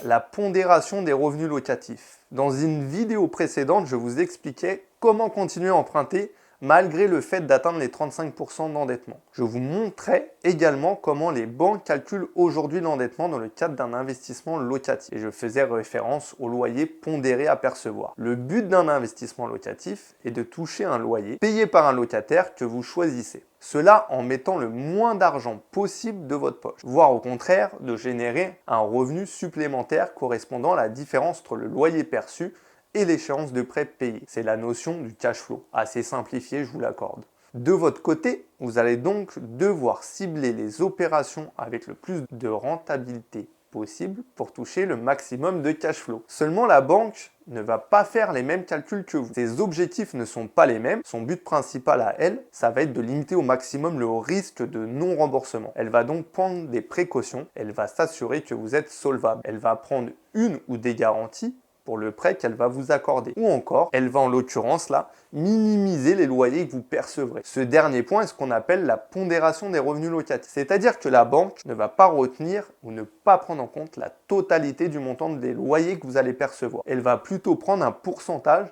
la pondération des revenus locatifs. Dans une vidéo précédente, je vous expliquais comment continuer à emprunter malgré le fait d'atteindre les 35% d'endettement. Je vous montrais également comment les banques calculent aujourd'hui l'endettement dans le cadre d'un investissement locatif. Et je faisais référence au loyer pondéré à percevoir. Le but d'un investissement locatif est de toucher un loyer payé par un locataire que vous choisissez. Cela en mettant le moins d'argent possible de votre poche, voire au contraire de générer un revenu supplémentaire correspondant à la différence entre le loyer perçu et l'échéance de prêt payé. C'est la notion du cash flow, assez simplifiée, je vous l'accorde. De votre côté, vous allez donc devoir cibler les opérations avec le plus de rentabilité possible pour toucher le maximum de cash flow. Seulement, la banque ne va pas faire les mêmes calculs que vous. Ses objectifs ne sont pas les mêmes. Son but principal à elle, ça va être de limiter au maximum le risque de non-remboursement. Elle va donc prendre des précautions. Elle va s'assurer que vous êtes solvable. Elle va prendre une ou des garanties pour le prêt qu'elle va vous accorder. Ou encore, elle va en l'occurrence là minimiser les loyers que vous percevrez. Ce dernier point est ce qu'on appelle la pondération des revenus locatifs. C'est-à-dire que la banque ne va pas retenir ou ne pas prendre en compte la totalité du montant des loyers que vous allez percevoir. Elle va plutôt prendre un pourcentage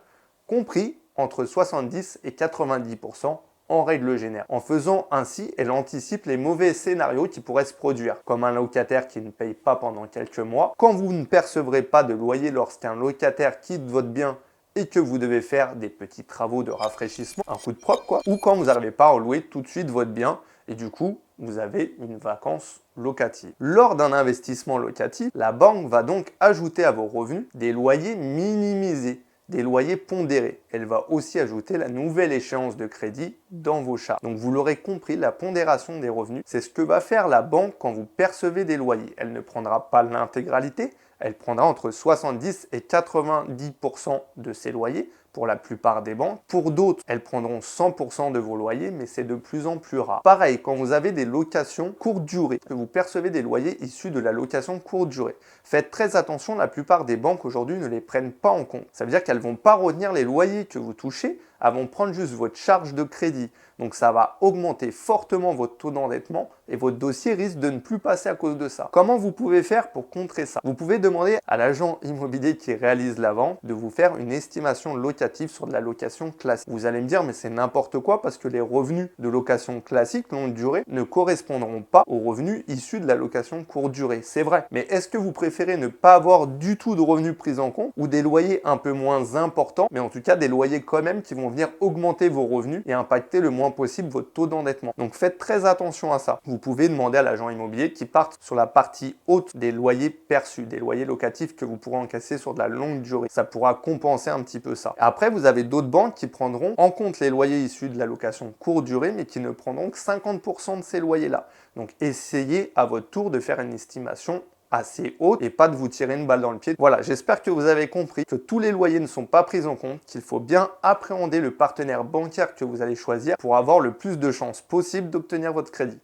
compris entre 70 et 90% en règle générale. En faisant ainsi, elle anticipe les mauvais scénarios qui pourraient se produire, comme un locataire qui ne paye pas pendant quelques mois. Quand vous ne percevrez pas de loyer lorsqu'un locataire quitte votre bien et que vous devez faire des petits travaux de rafraîchissement, un coup de propre quoi, ou quand vous n'arrivez pas à louer tout de suite votre bien et du coup, vous avez une vacance locative. Lors d'un investissement locatif, la banque va donc ajouter à vos revenus des loyers minimisés, des loyers pondérés. Elle va aussi ajouter la nouvelle échéance de crédit dans vos charges. Donc vous l'aurez compris, la pondération des revenus, c'est ce que va faire la banque quand vous percevez des loyers. Elle ne prendra pas l'intégralité, elle prendra entre 70 et 90% de ces loyers pour la plupart des banques. Pour d'autres, elles prendront 100% de vos loyers, mais c'est de plus en plus rare. Pareil, quand vous avez des locations courte durée, que vous percevez des loyers issus de la location courte durée, faites très attention, la plupart des banques aujourd'hui ne les prennent pas en compte. Ça veut dire qu'elles ne vont pas retenir les loyers que vous touchez, elles vont prendre juste votre charge de crédit. Donc ça va augmenter fortement votre taux d'endettement et votre dossier risque de ne plus passer à cause de ça. Comment vous pouvez faire pour contrer ça? Vous pouvez demander à l'agent immobilier qui réalise la vente de vous faire une estimation locative sur de la location classique. Vous allez me dire mais c'est n'importe quoi parce que les revenus de location classique longue durée ne correspondront pas aux revenus issus de la location courte durée. C'est vrai. Mais est-ce que vous préférez ne pas avoir du tout de revenus pris en compte ou des loyers un peu moins importants, mais en tout cas des loyers quand même qui vont venir augmenter vos revenus et impacter le moins possible votre taux d'endettement? Donc faites très attention à ça. Vous pouvez demander à l'agent immobilier qui parte sur la partie haute des loyers perçus, des loyers locatifs que vous pourrez encaisser sur de la longue durée. Ça pourra compenser un petit peu ça. Après, vous avez d'autres banques qui prendront en compte les loyers issus de la location courte durée, mais qui ne prendront que 50% de ces loyers-là. Donc essayez à votre tour de faire une estimation assez haute et pas de vous tirer une balle dans le pied. Voilà, j'espère que vous avez compris que tous les loyers ne sont pas pris en compte, qu'il faut bien appréhender le partenaire bancaire que vous allez choisir pour avoir le plus de chances possible d'obtenir votre crédit.